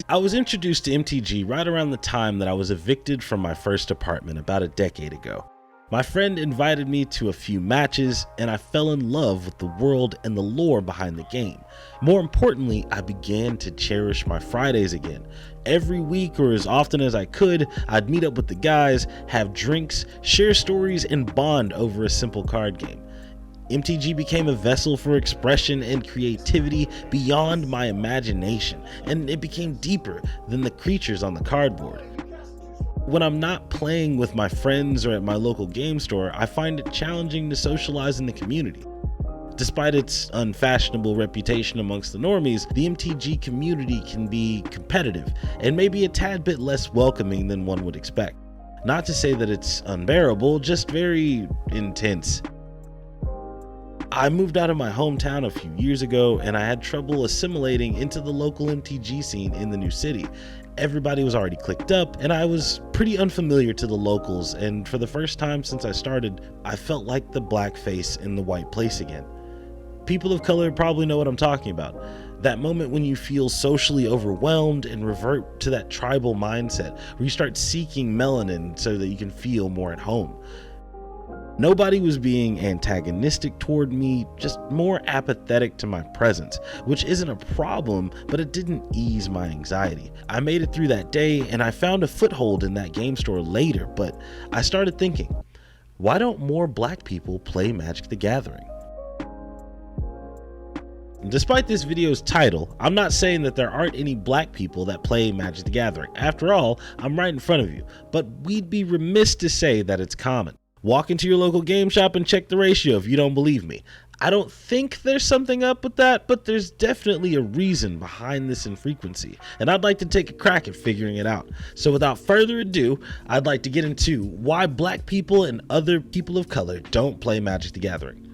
I was introduced to MTG right around the time that I was evicted from my first apartment about a decade ago. My friend invited me to a few matches, and I fell in love with the world and the lore behind the game. More importantly, I began to cherish my Fridays again. Every week, or as often as I could, I'd meet up with the guys, have drinks, share stories, and bond over a simple card game. MTG became a vessel for expression and creativity beyond my imagination, and it became deeper than the creatures on the cardboard. When I'm not playing with my friends or at my local game store, I find it challenging to socialize in the community. Despite its unfashionable reputation amongst the normies, the MTG community can be competitive and maybe a tad bit less welcoming than one would expect. Not to say that it's unbearable, just very intense. I moved out of my hometown a few years ago, and I had trouble assimilating into the local MTG scene in the new city. Everybody was already clicked up, and I was pretty unfamiliar to the locals, and for the first time since I started, I felt like the black face in the white place again. People of color probably know what I'm talking about. That moment when you feel socially overwhelmed and revert to that tribal mindset, where you start seeking melanin so that you can feel more at home. Nobody was being antagonistic toward me, just more apathetic to my presence, which isn't a problem, but it didn't ease my anxiety. I made it through that day, and I found a foothold in that game store later, but I started thinking, why don't more black people play Magic the Gathering? Despite this video's title, I'm not saying that there aren't any black people that play Magic the Gathering. After all, I'm right in front of you, but we'd be remiss to say that it's common. Walk into your local game shop and check the ratio if you don't believe me. I don't think there's something up with that, but there's definitely a reason behind this infrequency, and I'd like to take a crack at figuring it out. So without further ado, I'd like to get into why black people and other people of color don't play Magic the Gathering.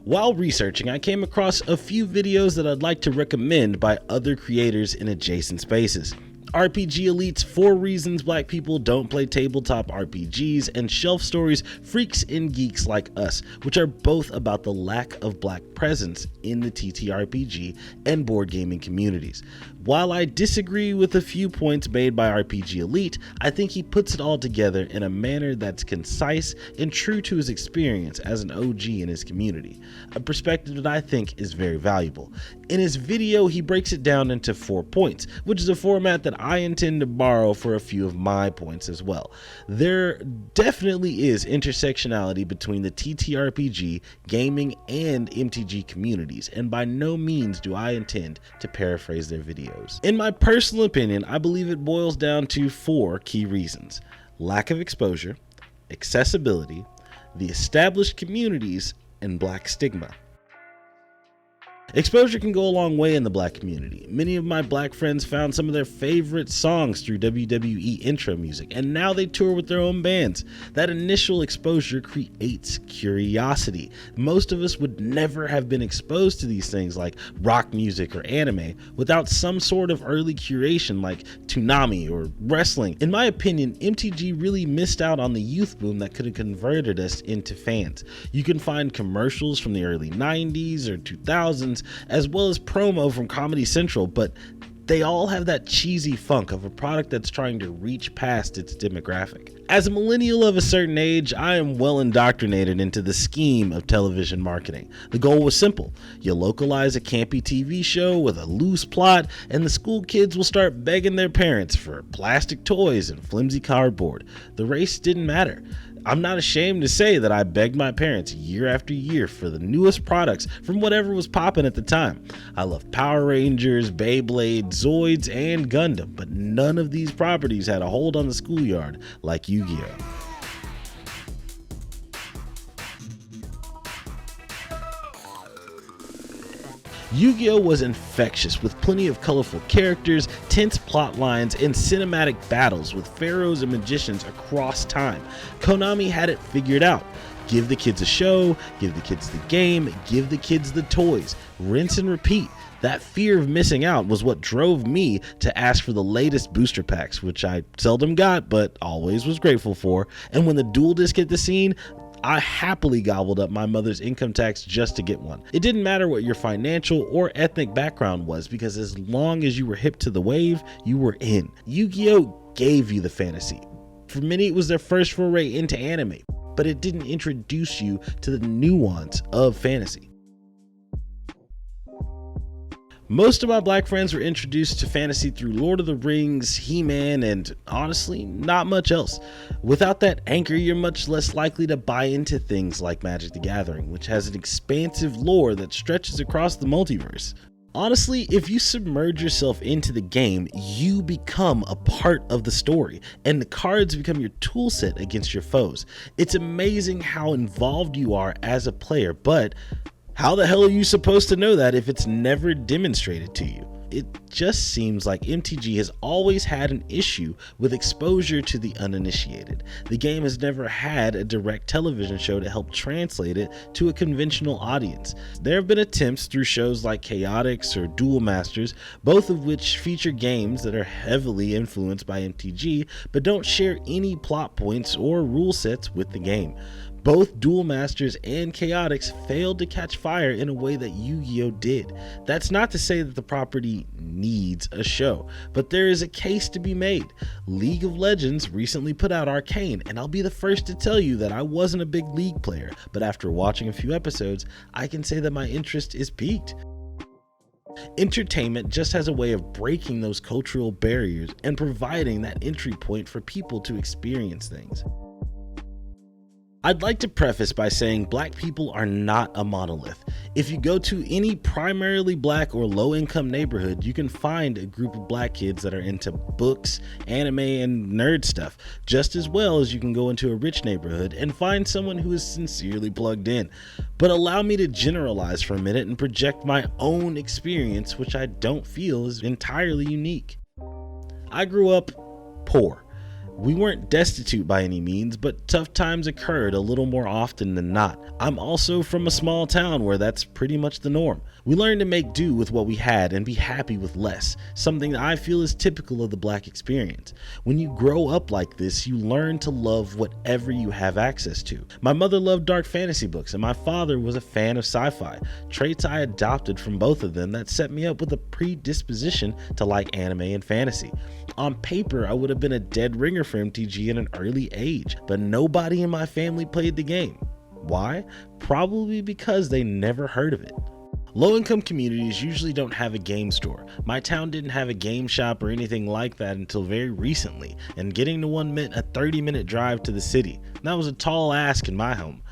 While researching, I came across a few videos that I'd like to recommend by other creators in adjacent spaces. RPG Elite's 4 Reasons Black People Don't Play Tabletop RPGs, and Shelf Stories Freaks and Geeks Like Us, which are both about the lack of black presence in the TTRPG and board gaming communities. While I disagree with a few points made by RPG Elite, I think he puts it all together in a manner that's concise and true to his experience as an OG in his community, a perspective that I think is very valuable. In his video, he breaks it down into 4 points, which is a format that I intend to borrow for a few of my points as well. There definitely is intersectionality between the TTRPG, gaming, and MTG communities, and by no means do I intend to paraphrase their videos. In my personal opinion, I believe it boils down to 4 key reasons: lack of exposure, accessibility, the established communities, and black stigma. Exposure can go a long way in the black community. Many of my black friends found some of their favorite songs through WWE intro music, and now they tour with their own bands. That initial exposure creates curiosity. Most of us would never have been exposed to these things like rock music or anime without some sort of early curation like Toonami or wrestling. In my opinion, MTG really missed out on the youth boom that could have converted us into fans. You can find commercials from the early 90s or 2000s, as well as promo from Comedy Central, but they all have that cheesy funk of a product that's trying to reach past its demographic. As a millennial of a certain age, I am well indoctrinated into the scheme of television marketing. The goal was simple. You localize a campy TV show with a loose plot, and the school kids will start begging their parents for plastic toys and flimsy cardboard. The race didn't matter. I'm not ashamed to say that I begged my parents year after year for the newest products from whatever was popping at the time. I love Power Rangers, Beyblade, Zoids, and Gundam, but none of these properties had a hold on the schoolyard like Yu-Gi-Oh! Yu-Gi-Oh! Was infectious with plenty of colorful characters, tense plot lines, and cinematic battles with pharaohs and magicians across time. Konami had it figured out. Give the kids a show, give the kids the game, give the kids the toys. Rinse and repeat. That fear of missing out was what drove me to ask for the latest booster packs, which I seldom got but always was grateful for. And when the dual disc hit the scene, I happily gobbled up my mother's income tax just to get one. It didn't matter what your financial or ethnic background was, because as long as you were hip to the wave, you were in. Yu-Gi-Oh! Gave you the fantasy. For many, it was their first foray into anime, but it didn't introduce you to the nuance of fantasy. Most of my black friends were introduced to fantasy through Lord of the Rings, He-Man, and honestly, not much else. Without that anchor, you're much less likely to buy into things like Magic the Gathering, which has an expansive lore that stretches across the multiverse. Honestly, if you submerge yourself into the game, you become a part of the story, and the cards become your toolset against your foes. It's amazing how involved you are as a player, but how the hell are you supposed to know that if it's never demonstrated to you? It just seems like MTG has always had an issue with exposure to the uninitiated. The game has never had a direct television show to help translate it to a conventional audience. There have been attempts through shows like Chaotix or Duel Masters, both of which feature games that are heavily influenced by MTG, but don't share any plot points or rule sets with the game. Both Duel Masters and Chaotix failed to catch fire in a way that Yu-Gi-Oh! Did. That's not to say that the property needs a show, but there is a case to be made. League of Legends recently put out Arcane, and I'll be the first to tell you that I wasn't a big League player, but after watching a few episodes, I can say that my interest is piqued. Entertainment just has a way of breaking those cultural barriers and providing that entry point for people to experience things. I'd like to preface by saying black people are not a monolith. If you go to any primarily black or low-income neighborhood, you can find a group of black kids that are into books, anime, and nerd stuff, just as well as you can go into a rich neighborhood and find someone who is sincerely plugged in. But allow me to generalize for a minute and project my own experience, which I don't feel is entirely unique. I grew up poor. We weren't destitute by any means, but tough times occurred a little more often than not. I'm also from a small town where that's pretty much the norm. We learned to make do with what we had and be happy with less, something that I feel is typical of the black experience. When you grow up like this, you learn to love whatever you have access to. My mother loved dark fantasy books, and my father was a fan of sci-fi, traits I adopted from both of them that set me up with a predisposition to like anime and fantasy. On paper, I would have been a dead ringer for MTG at an early age, but nobody in my family played the game. Why? Probably because they never heard of it. Low-income communities usually don't have a game store. My town didn't have a game shop or anything like that until very recently, and getting to one meant a 30-minute drive to the city. That was a tall ask in my home.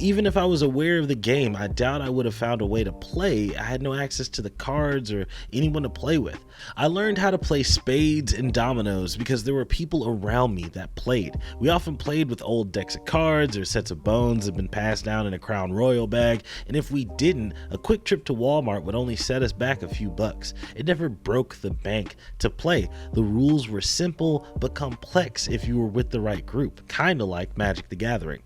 Even if I was aware of the game, I doubt I would have found a way to play. I had no access to the cards or anyone to play with. I learned how to play spades and dominoes because there were people around me that played. We often played with old decks of cards or sets of bones that had been passed down in a Crown Royal bag, and if we didn't, a quick trip to Walmart would only set us back a few bucks. It never broke the bank to play. The rules were simple but complex if you were with the right group, kinda like Magic the Gathering.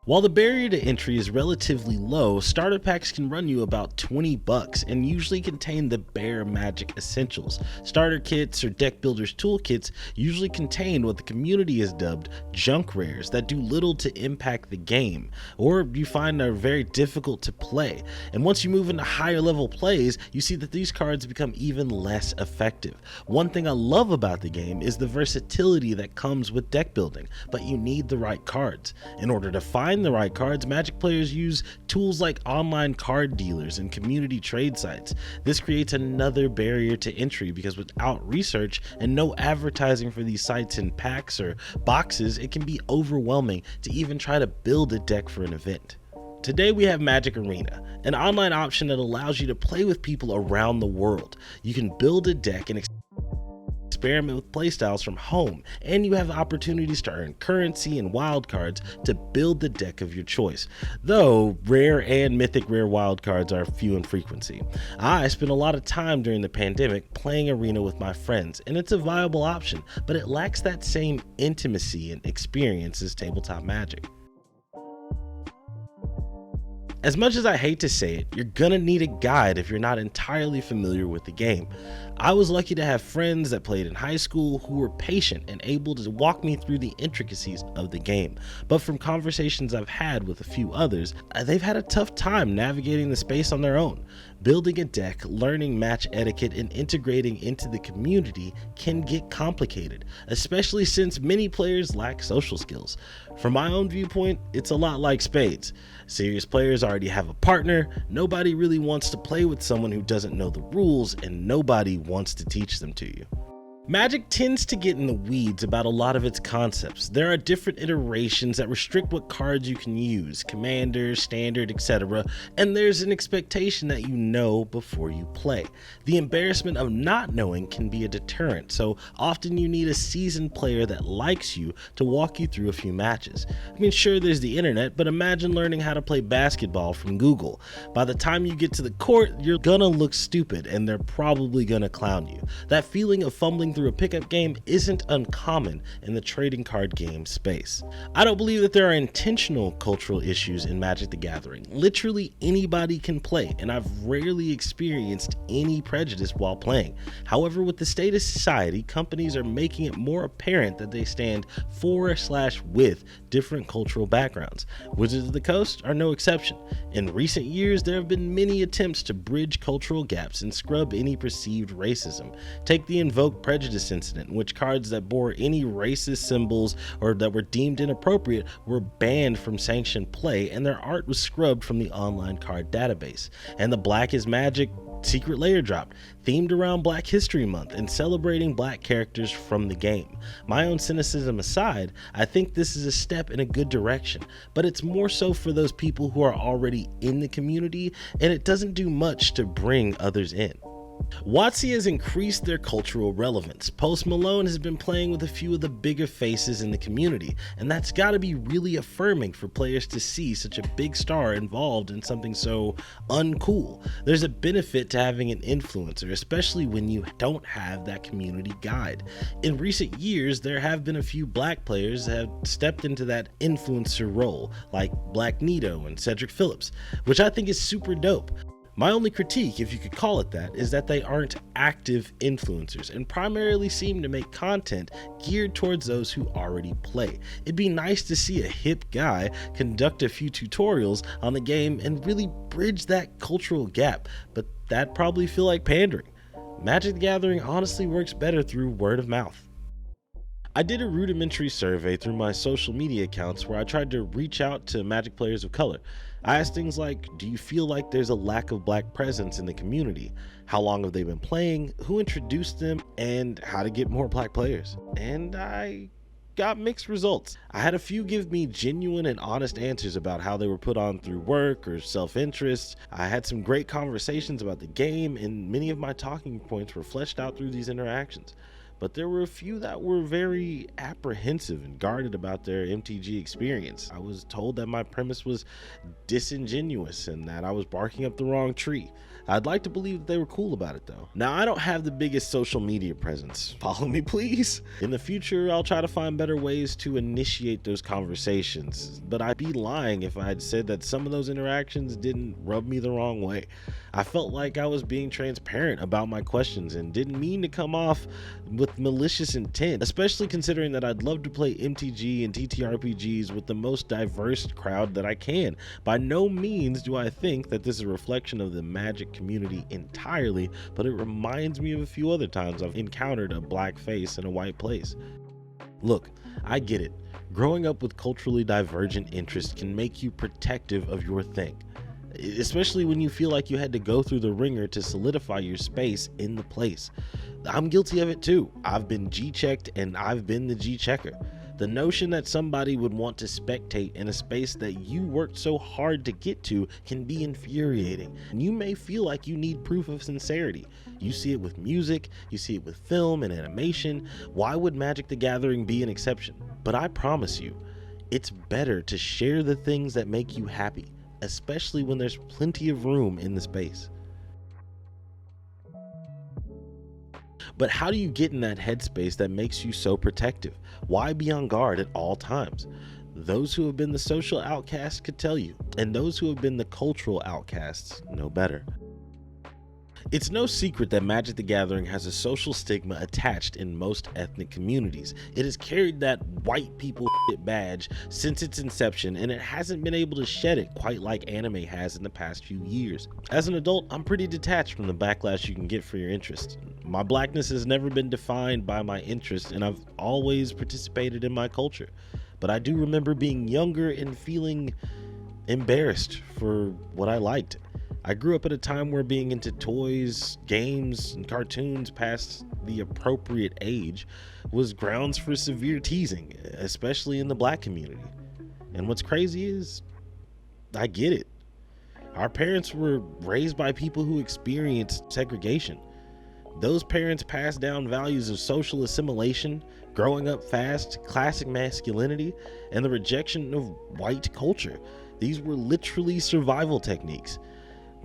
While the barrier to entry is relatively low, starter packs can run you about $20 and usually contain the bare Magic essentials. Starter kits or deck builders toolkits usually contain what the community has dubbed junk rares that do little to impact the game, or you find are very difficult to play. And once you move into higher level plays, you see that these cards become even less effective. One thing I love about the game is the versatility that comes with deck building, but you need the right cards. In order to find the right cards, Magic players use tools like online card dealers and community trade sites. This creates another barrier to entry because without research and no advertising for these sites in packs or boxes, it can be overwhelming to even try to build a deck for an event. Today we have Magic Arena, an online option that allows you to play with people around the world. You can build a deck and experiment with playstyles from home, and you have opportunities to earn currency and wildcards to build the deck of your choice, though rare and mythic rare wildcards are few in frequency. I spent a lot of time during the pandemic playing Arena with my friends, and it's a viable option, but it lacks that same intimacy and experience as tabletop Magic. As much as I hate to say it, you're gonna need a guide if you're not entirely familiar with the game. I was lucky to have friends that played in high school who were patient and able to walk me through the intricacies of the game, but from conversations I've had with a few others, they've had a tough time navigating the space on their own. Building a deck, learning match etiquette, and integrating into the community can get complicated, especially since many players lack social skills. From my own viewpoint, it's a lot like spades. Serious players already have a partner, nobody really wants to play with someone who doesn't know the rules, and nobody wants to teach them to you. Magic tends to get in the weeds about a lot of its concepts. There are different iterations that restrict what cards you can use, commander, standard, etc., and there's an expectation that you know before you play. The embarrassment of not knowing can be a deterrent, so often you need a seasoned player that likes you to walk you through a few matches. I mean, sure, there's the internet, but imagine learning how to play basketball from Google. By the time you get to the court, you're gonna look stupid and they're probably gonna clown you. That feeling of fumbling through a pickup game isn't uncommon in the trading card game space. I don't believe that there are intentional cultural issues in Magic the Gathering. Literally anybody can play, and I've rarely experienced any prejudice while playing. However, with the state of society, companies are making it more apparent that they stand for/with different cultural backgrounds. Wizards of the Coast are no exception. In recent years, there have been many attempts to bridge cultural gaps and scrub any perceived racism. Take the Invoke Prejudice incident, in which cards that bore any racist symbols or that were deemed inappropriate were banned from sanctioned play, and their art was scrubbed from the online card database. And the Black is Magic secret layer dropped, themed around Black History Month and celebrating Black characters from the game. My own cynicism aside, I think this is a step in a good direction, but it's more so for those people who are already in the community, and it doesn't do much to bring others in. WotC has increased their cultural relevance. Post Malone has been playing with a few of the bigger faces in the community, and that's gotta be really affirming for players to see such a big star involved in something so uncool. There's a benefit to having an influencer, especially when you don't have that community guide. In recent years, there have been a few Black players that have stepped into that influencer role, like Black Nito and Cedric Phillips, which I think is super dope. My only critique, if you could call it that, is that they aren't active influencers and primarily seem to make content geared towards those who already play. It'd be nice to see a hip guy conduct a few tutorials on the game and really bridge that cultural gap, but that'd probably feel like pandering. Magic the Gathering honestly works better through word of mouth. I did a rudimentary survey through my social media accounts where I tried to reach out to Magic players of color. I asked things like, do you feel like there's a lack of Black presence in the community? How long have they been playing? Who introduced them? And how to get more Black players? And I got mixed results. I had a few give me genuine and honest answers about how they were put on through work or self-interest. I had some great conversations about the game, and many of my talking points were fleshed out through these interactions. But there were a few that were very apprehensive and guarded about their MTG experience. I was told that my premise was disingenuous and that I was barking up the wrong tree. I'd like to believe that they were cool about it though. Now, I don't have the biggest social media presence. Follow me, please. In the future, I'll try to find better ways to initiate those conversations, but I'd be lying if I had said that some of those interactions didn't rub me the wrong way. I felt like I was being transparent about my questions and didn't mean to come off with malicious intent, especially considering that I'd love to play MTG and TTRPGs with the most diverse crowd that I can. By no means do I think that this is a reflection of the Magic community entirely, but it reminds me of a few other times I've encountered a Black face in a white place. Look, I get it. Growing up with culturally divergent interests can make you protective of your thing, especially when you feel like you had to go through the ringer to solidify your space in the place. I'm guilty of it too. I've been G-checked and I've been the G-checker. The notion that somebody would want to spectate in a space that you worked so hard to get to can be infuriating, and you may feel like you need proof of sincerity. You see it with music, you see it with film and animation. Why would Magic the Gathering be an exception? But I promise you, it's better to share the things that make you happy, especially when there's plenty of room in the space. But how do you get in that headspace that makes you so protective? Why be on guard at all times? Those who have been the social outcasts could tell you, and those who have been the cultural outcasts know better. It's no secret that Magic the Gathering has a social stigma attached in most ethnic communities. It has carried that white people badge since its inception, and it hasn't been able to shed it quite like anime has in the past few years. As an adult, I'm pretty detached from the backlash you can get for your interest. My blackness has never been defined by my interest, and I've always participated in my culture. But I do remember being younger and feeling embarrassed for what I liked. I grew up at a time where being into toys, games, and cartoons past the appropriate age was grounds for severe teasing, especially in the black community. And what's crazy is, I get it. Our parents were raised by people who experienced segregation. Those parents passed down values of social assimilation, growing up fast, classic masculinity, and the rejection of white culture. These were literally survival techniques.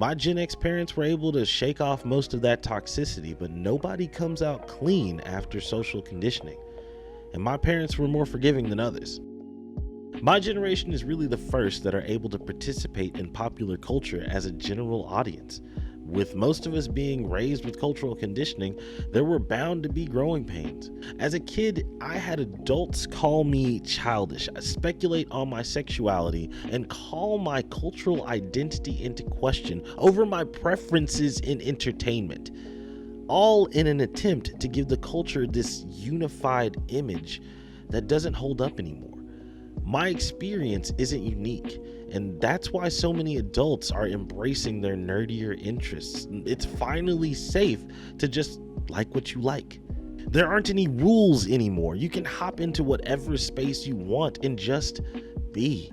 My Gen X parents were able to shake off most of that toxicity, but nobody comes out clean after social conditioning. And my parents were more forgiving than others. My generation is really the first that are able to participate in popular culture as a general audience. With most of us being raised with cultural conditioning, there were bound to be growing pains. As a kid, I had adults call me childish, speculate on my sexuality, and call my cultural identity into question over my preferences in entertainment, all in an attempt to give the culture this unified image that doesn't hold up anymore. My experience isn't unique, and that's why so many adults are embracing their nerdier interests. It's finally safe to just like what you like. There aren't any rules anymore. You can hop into whatever space you want and just be.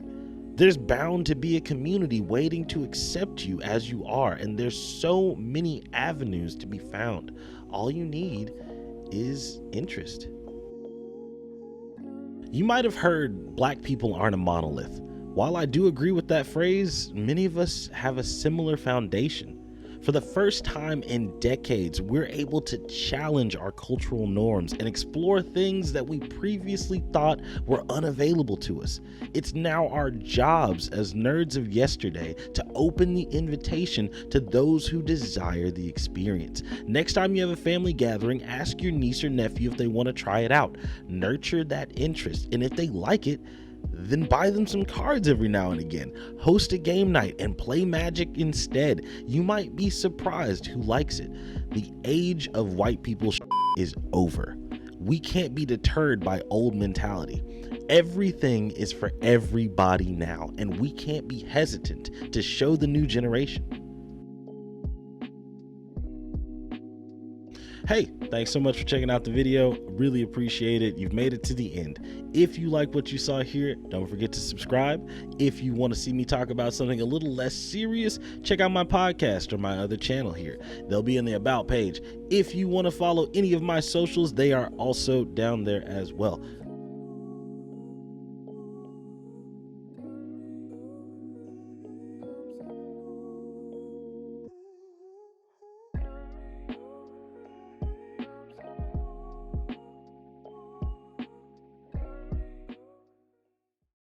There's bound to be a community waiting to accept you as you are, and there's so many avenues to be found. All you need is interest. You might have heard black people aren't a monolith. While I do agree with that phrase, many of us have a similar foundation. For the first time in decades, we're able to challenge our cultural norms and explore things that we previously thought were unavailable to us. It's now our jobs as nerds of yesterday to open the invitation to those who desire the experience. Next time you have a family gathering, ask your niece or nephew if they want to try it out. Nurture that interest, and if they like it, then buy them some cards every now and again. Host a game night and play Magic instead. You might be surprised who likes it. The age of white people is over. We can't be deterred by old mentality. Everything is for everybody now, and we can't be hesitant to show the new generation. Hey, thanks so much for checking out the video. Really appreciate it. You've made it to the end. If you like what you saw here, don't forget to subscribe. If you want to see me talk about something a little less serious, check out my podcast or my other channel here. They'll be in the About page. If you want to follow any of my socials, they are also down there as well.